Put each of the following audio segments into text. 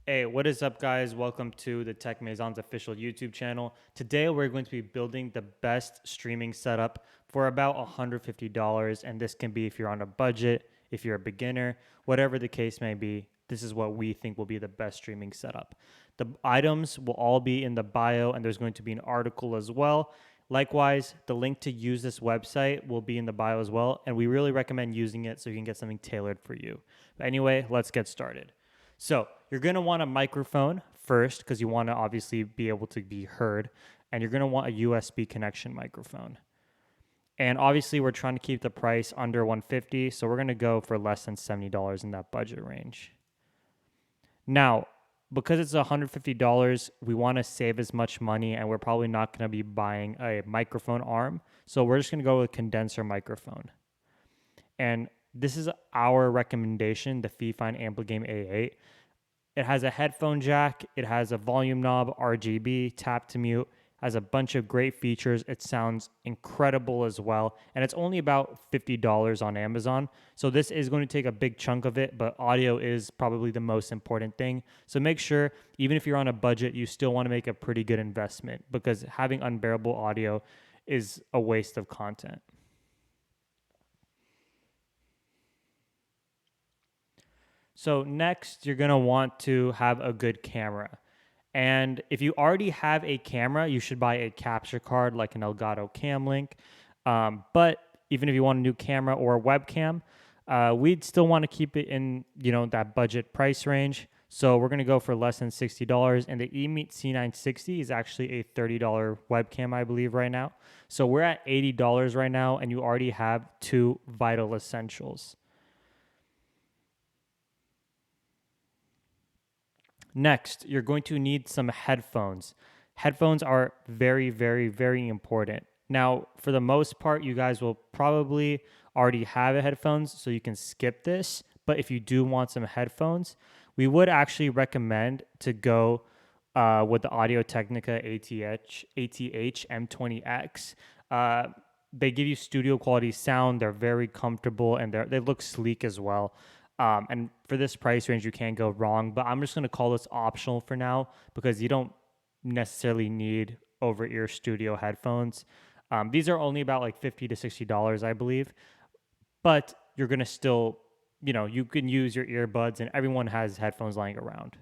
Hey, what is up, guys? Welcome to the Tech Maison's official YouTube channel. Today, we're going to be building the best streaming setup for about $150. And this can be if you're on a budget, if you're a beginner, whatever the case may be. This is what we think will be the best streaming setup. The items will all be in the bio, and there's going to be an article as well. Likewise, the link to use this website will be in the bio as well. And we really recommend using it so you can get something tailored for you. But anyway, let's get started. So you're going to want a microphone first because you want to obviously be able to be heard. And you're going to want a USB connection microphone. And obviously, we're trying to keep the price under 150, so we're going to go for less than $70 in that budget range. Now, because it's $150, we want to save as much money, and we're probably not going to be buying a microphone arm. So we're just going to go with condenser microphone. And this is our recommendation, the Fifine Ampligame A8. It has a headphone jack, it has a volume knob, RGB, tap to mute, has a bunch of great features. It sounds incredible as well. And it's only about $50 on Amazon. So this is going to take a big chunk of it, but audio is probably the most important thing. So make sure, even if you're on a budget, you still want to make a pretty good investment because having unbearable audio is a waste of content. So next, you're going to want to have a good camera. And if you already have a camera, you should buy a capture card like an Elgato Camlink. But even if you want a new camera or a webcam, we'd still want to keep it in, that budget price range. So we're going to go for less than $60. And the eMeet C960 is actually a $30 webcam, I believe, right now. So we're at $80 right now, and you already have two vital essentials. Next, you're going to need some headphones. Headphones are very, very, very important. Now, for the most part, you guys will probably already have headphones, so you can skip this. But if you do want some headphones, we would actually recommend to go with the Audio Technica ATH M20X. They give you studio quality sound. They're very comfortable and they look sleek as well. And for this price range, you can't go wrong. But I'm just going to call this optional for now because you don't necessarily need over-ear studio headphones. These are only about like $50 to $60, I believe. But you're going to still, you can use your earbuds, and everyone has headphones lying around.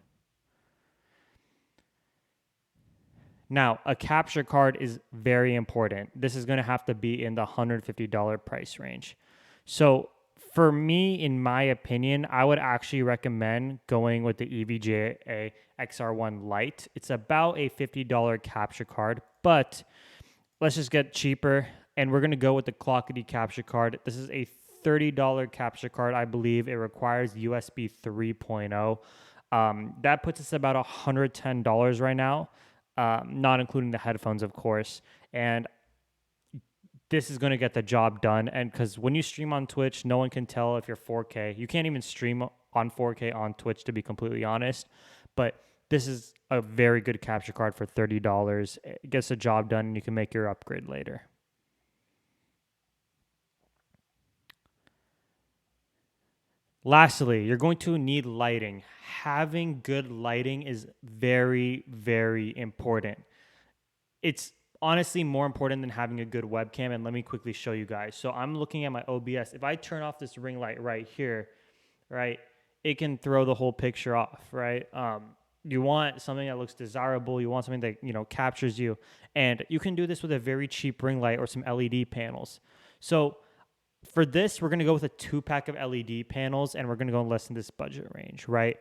Now, a capture card is very important. This is going to have to be in the $150 price range. So for me, in my opinion, I would actually recommend going with the EVGA XR1 Lite. It's about a $50 capture card, but let's just get cheaper. And we're going to go with the Clockety capture card. This is a $30 capture card, I believe. It requires USB 3.0. That puts us about $110 right now, not including the headphones, of course. And this is going to get the job done. And because when you stream on Twitch, no one can tell if you're 4K. You can't even stream on 4K on Twitch, to be completely honest. But this is a very good capture card for $30. It gets the job done, and you can make your upgrade later. Lastly, you're going to need lighting. Having good lighting is very, very important. It's honestly more important than having a good webcam. And let me quickly show you guys. So I'm looking at my OBS. If I turn off this ring light right here, right, it can throw the whole picture off, right? You want something that looks desirable. You want something that, captures you. And you can do this with a very cheap ring light or some LED panels. So for this, we're going to go with a 2-pack of LED panels, and we're going to go less in this budget range, right?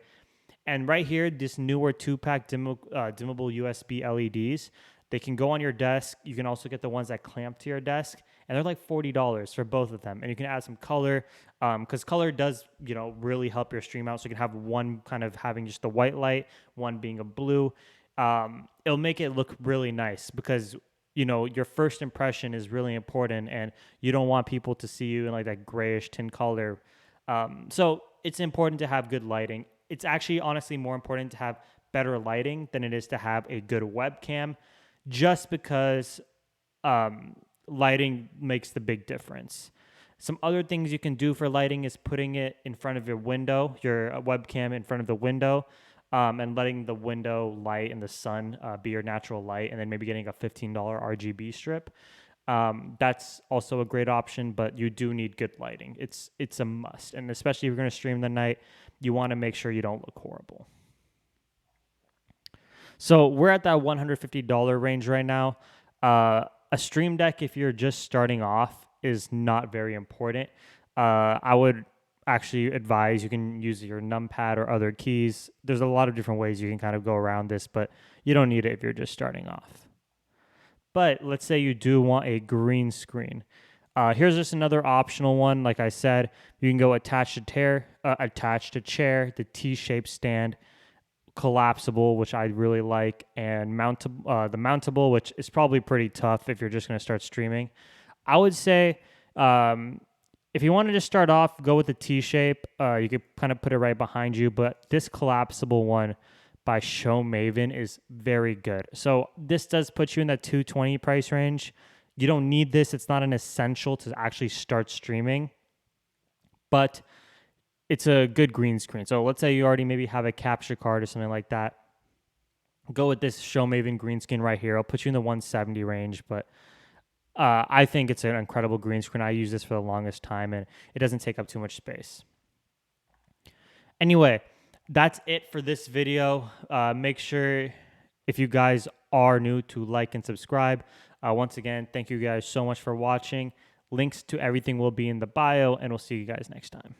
And right here, this newer 2-pack dimmable USB LEDs, they can go on your desk. You can also get the ones that clamp to your desk, and they're like $40 for both of them. And you can add some color, because color does, really help your stream out. So you can have one kind of having just the white light, one being a blue. It'll make it look really nice because your first impression is really important, and you don't want people to see you in like that grayish tin color. So it's important to have good lighting. It's actually honestly more important to have better lighting than it is to have a good webcam, just because lighting makes the big difference. Some other things you can do for lighting is putting it in front of your window, your webcam in front of the window. and letting the window light and the sun be your natural light, and then maybe getting a $15 RGB strip. That's also a great option, but you do need good lighting. It's a must, and especially if you're going to stream the night, you want to make sure you don't look horrible. So we're at that $150 range right now. A Stream Deck, if you're just starting off, is not very important. I would actually advise you can use your numpad or other keys. There's a lot of different ways you can kind of go around this, but you don't need it if you're just starting off. But let's say you do want a green screen. Here's just another optional one. Like I said, you can go attach to chair, the T-shaped stand, collapsible, which I really like, and the mountable, which is probably pretty tough if you're just going to start streaming. I would say if you want to just start off, go with the T-shape. You could kind of put it right behind you, but this collapsible one by Show Maven is very good. So this does put you in that $220 price range. You don't need this. It's not an essential to actually start streaming, but it's a good green screen. So let's say you already maybe have a capture card or something like that. Go with this Show Maven green screen right here. I'll put you in the 170 range, but I think it's an incredible green screen. I use this for the longest time, and it doesn't take up too much space. Anyway, that's it for this video. Make sure, if you guys are new, to like and subscribe. Once again, thank you guys so much for watching. Links to everything will be in the bio, and we'll see you guys next time.